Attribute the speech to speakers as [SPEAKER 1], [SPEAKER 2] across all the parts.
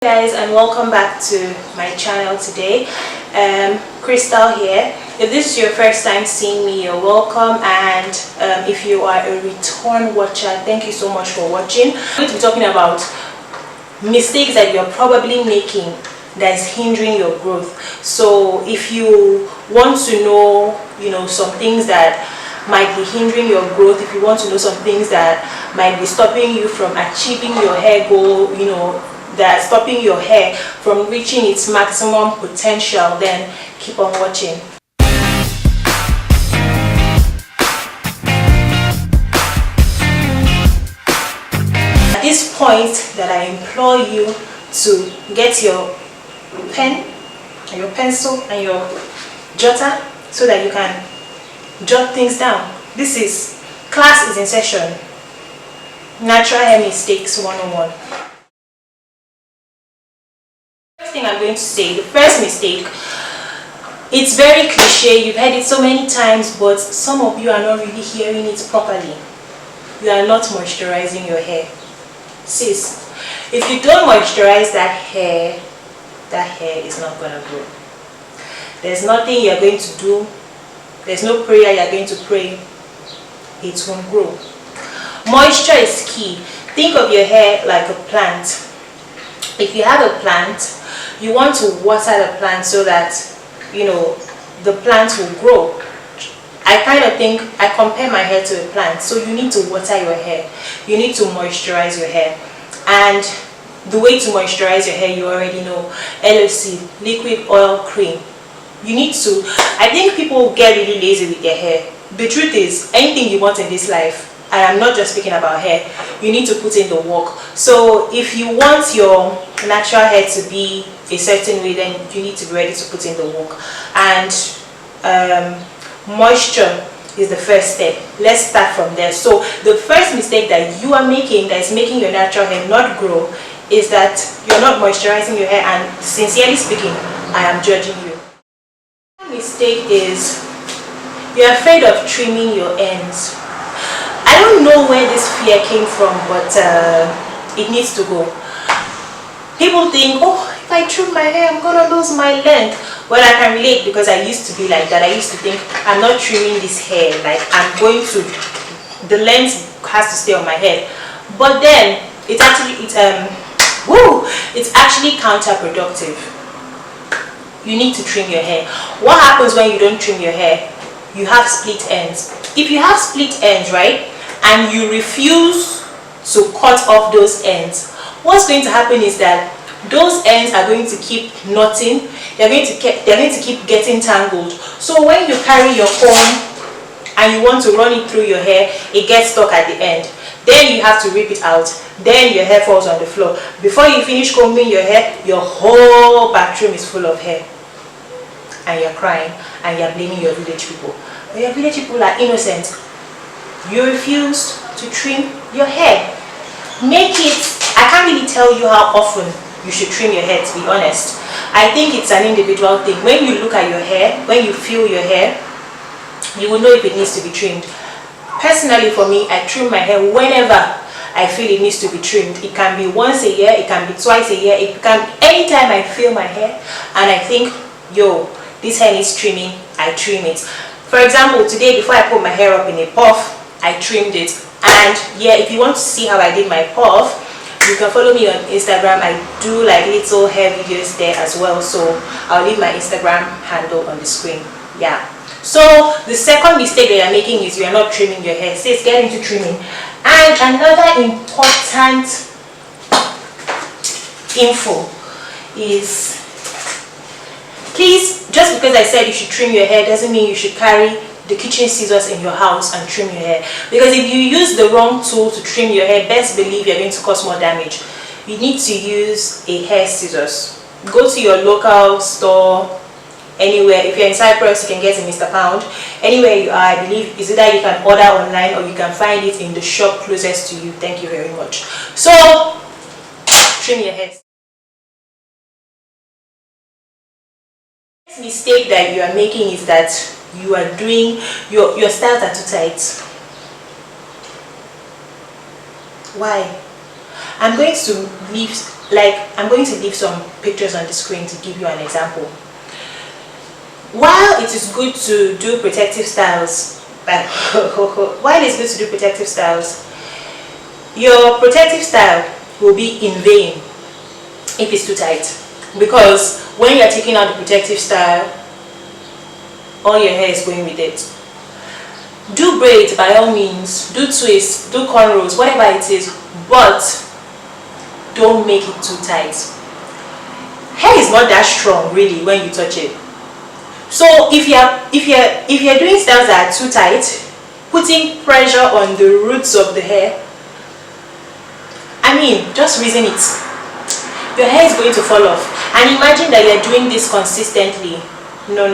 [SPEAKER 1] Guys, and welcome back to my channel today. Crystal here. If this is your first time seeing me, you're welcome, and if you are a return watcher, thank you so much for watching. I'm going to be talking about mistakes that you're probably making that is hindering your growth. So if you want to know some things that might be hindering your growth, if you want to know some things that might be stopping you from achieving your hair goal, that stopping your hair from reaching its maximum potential, then keep on watching. At this point that I implore you to get your pen and your pencil and your jotter so that you can jot things down. Class is in session. Natural hair mistakes 101. Thing I'm going to say, the first mistake, it's very cliche, you've heard it so many times, but some of you are not really hearing it properly. You are not moisturizing your hair. Sis, if you don't moisturize that hair is not going to grow. There's nothing you're going to do, there's no prayer you're going to pray, it won't grow. Moisture is key. Think of your hair like a plant. If you have a plant, you want to water the plant so that the plant will grow. I compare my hair to a plant. So you need to water your hair, you need to moisturize your hair, and the way to moisturize your hair, you already know: LOC, liquid oil cream. I think people get really lazy with their hair. The truth is, anything you want in this life, and I'm not just speaking about hair, you need to put in the work. So if you want your natural hair to be a certain way, then you need to be ready to put in the work. And moisture is the first step. Let's start from there. So the first mistake that you are making, that is making your natural hair not grow, is that you're not moisturizing your hair, and sincerely speaking, I am judging you. The mistake is you're afraid of trimming your ends. I don't know where this fear came from, but it needs to go. People think, oh, if I trim my hair, I'm gonna lose my length. Well, I can relate, because I used to be like that. I used to think, I'm not trimming this hair, like the length has to stay on my head. But then it's actually counterproductive. You need to trim your hair. What happens when you don't trim your hair? You have split ends. If you have split ends, right, and you refuse to cut off those ends, what's going to happen is that those ends are going to keep knotting. They're going to keep getting tangled. So when you carry your comb and you want to run it through your hair, it gets stuck at the end. Then you have to rip it out. Then your hair falls on the floor. Before you finish combing your hair, your whole bathroom is full of hair, and you're crying and you're blaming your village people. But your village people are innocent. You refuse to trim your hair. I can't really tell you how often you should trim your hair, to be honest. I think it's an individual thing. When you look at your hair, when you feel your hair, you will know if it needs to be trimmed. Personally, for me, I trim my hair whenever I feel it needs to be trimmed. It can be once a year, it can be twice a year, it can anytime I feel my hair and I think, yo, this hair needs trimming, I trim it. For example, today, before I put my hair up in a puff, I trimmed it. And yeah, if you want to see how I did my puff, you can follow me on Instagram. I do like little hair videos there as well, so I'll leave my Instagram handle on the screen. Yeah. So the second mistake that you're making is you're not trimming your hair. Says get into trimming. And another important info is, please, just because I said you should trim your hair doesn't mean you should carry the kitchen scissors in your house and trim your hair. Because if you use the wrong tool to trim your hair, best believe you're going to cause more damage. You need to use a hair scissors. Go to your local store, anywhere. If you're in Cyprus, you can get a Mr. Pound. Anywhere you are, I believe it's either you can order online or you can find it in the shop closest to you. Thank you very much. So, trim your hair. The mistake that you are making is that you are doing your styles are too tight. Why? I'm going to leave like, I'm going to leave some pictures on the screen to give you an example. While it is good to do protective styles, your protective style will be in vain if it's too tight, because when you're taking out the protective style, all your hair is going with it. Do braids by all means, do twists, do cornrows, whatever it is, but don't make it too tight. Hair is not that strong really when you touch it. So if you're doing styles that are too tight, putting pressure on the roots of the hair, I mean, just reason it. Your hair is going to fall off. And imagine that you're doing this consistently. No.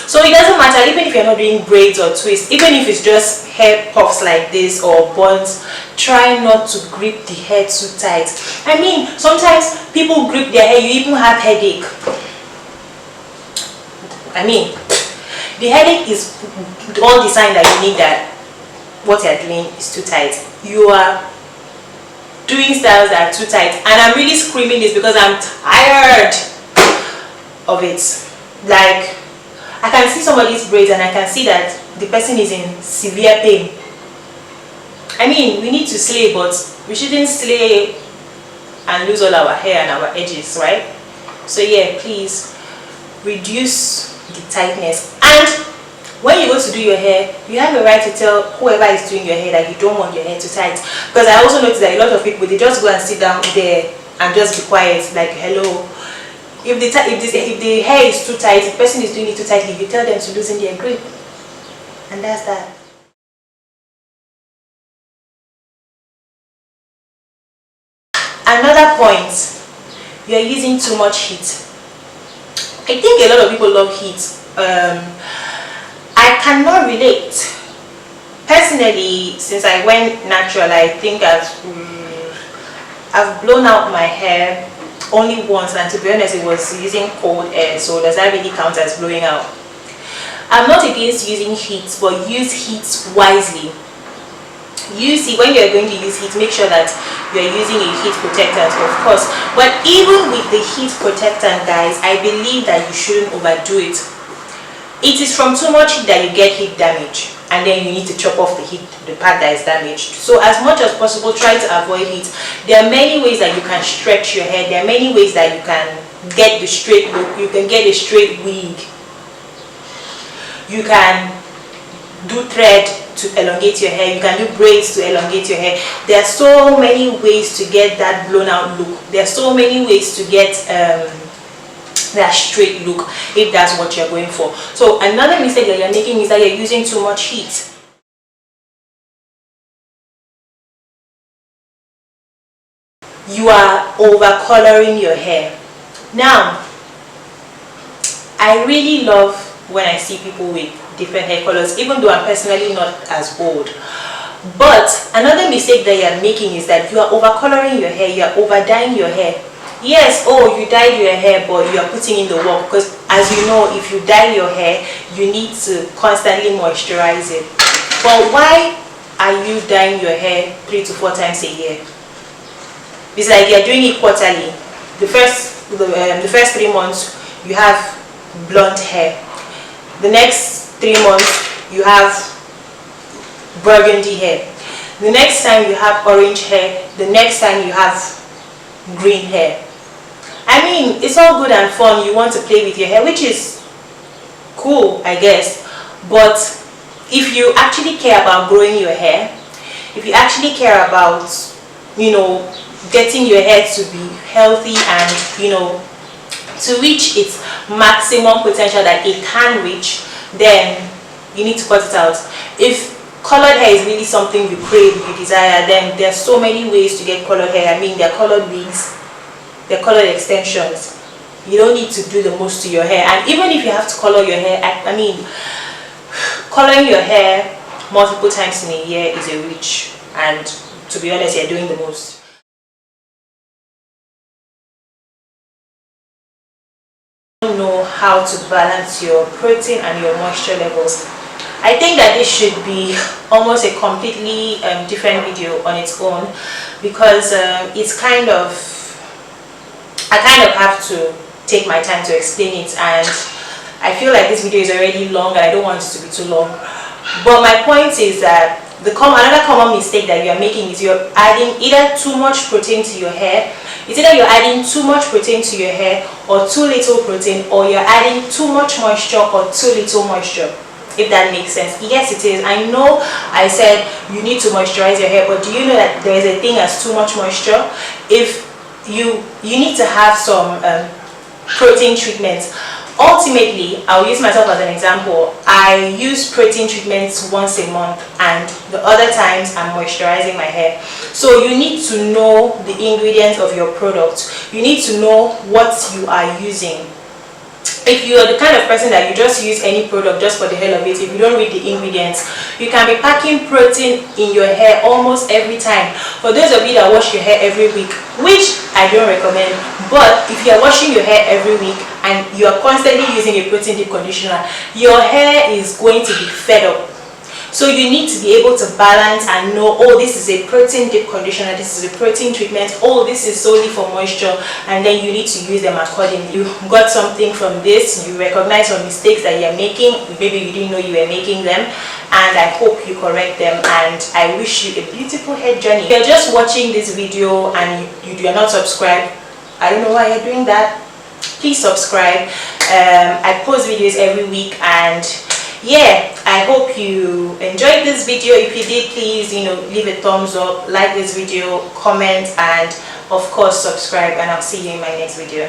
[SPEAKER 1] So it doesn't matter, even if you're not doing braids or twists, even if it's just hair puffs like this or buns, try not to grip the hair too tight. I mean, sometimes people grip their hair, you even have headache. I mean, the headache is all the sign that you need that what you're doing is too tight. You are doing styles that are too tight, and I'm really screaming this because I'm tired of it. Like, I can see somebody's braids and I can see that the person is in severe pain. I mean, we need to slay, but we shouldn't slay and lose all our hair and our edges, right? So yeah, please reduce the tightness. And when you go to do your hair, you have a right to tell whoever is doing your hair that you don't want your hair too tight. Because I also noticed that a lot of people, they just go and sit down there and just be quiet, like, hello. If the hair is too tight, if the person is doing it too tightly, you tell them to loosen their grip. And that's that. Another point, you're using too much heat. I think a lot of people love heat. I cannot relate. Personally, since I went natural, I think I've blown out my hair only once, and to be honest, it was using cold air, so does that really count as blowing out? I'm not against using heat, but use heat wisely. When you're going to use heat, make sure that you're using a heat protectant, of course. But even with the heat protectant, guys, I believe that you shouldn't overdo it. It is from too much heat that you get heat damage, and then you need to chop off the part that is damaged. So as much as possible, try to avoid heat. There are many ways that you can stretch your hair. There are many ways that you can get the straight look. You can get a straight wig. You can do thread to elongate your hair. You can do braids to elongate your hair. There are so many ways to get that blown out look. There are so many ways to get that straight look, if that's what you're going for. So another mistake that you're making is that you're using too much heat. You are over coloring your hair. Now, I really love when I see people with different hair colors, even though I'm personally not as bold. But another mistake that you're making is that you are over coloring your hair, you are over dyeing your hair. Yes, oh, you dyed your hair, but you are putting in the work, because as you know, if you dye your hair, you need to constantly moisturize it. But why are you dyeing your hair 3 to 4 times a year? It's like you're doing it quarterly. The first 3 months, you have blonde hair. The next 3 months, you have burgundy hair. The next time, you have orange hair. The next time, you have green hair. I mean, it's all good and fun. You want to play with your hair, which is cool, I guess. But if you actually care about growing your hair, if you actually care about, getting your hair to be healthy and, to reach its maximum potential that it can reach, then you need to cut it out. If colored hair is really something you crave, you desire, then there's so many ways to get colored hair. I mean, there are colored wigs, there are colored extensions. You don't need to do the most to your hair. And even if you have to color your hair, I mean, coloring your hair multiple times in a year is a reach. And to be honest, you're doing the most. Don't know how to balance your protein and your moisture levels. I think that this should be almost a completely different video on its own, because it's kind of I kind of have to take my time to explain it, and I feel like this video is already long and I don't want it to be too long. But my point is that another common mistake that you are making is you're adding either too much protein to your hair. It's either you're adding too much protein to your hair or too little protein, or you're adding too much moisture or too little moisture, if that makes sense. Yes, it is. I know I said you need to moisturize your hair, but do you know that there is a thing as too much moisture? If you need to have some protein treatments. Ultimately, I'll use myself as an example. I use protein treatments once a month, and the other times I'm moisturizing my hair. So you need to know the ingredients of your product. You need to know what you are using. If you are the kind of person that you just use any product just for the hell of it, if you don't read the ingredients, you can be packing protein in your hair almost every time. For those of you that wash your hair every week, which I don't recommend, but if you are washing your hair every week and you are constantly using a protein deep conditioner, your hair is going to be fed up. So you need to be able to balance and know, oh, this is a protein deep conditioner, this is a protein treatment, oh, this is solely for moisture, and then you need to use them accordingly. You got something from this, you recognize some mistakes that you're making, maybe you didn't know you were making them, and I hope you correct them, and I wish you a beautiful hair journey. If you're just watching this video and you are not subscribed, I don't know why you're doing that. Please subscribe. I post videos every week, and yeah, I hope you enjoyed this video. If you did, please, leave a thumbs up, like this video, comment, and of course subscribe, and I'll see you in my next video.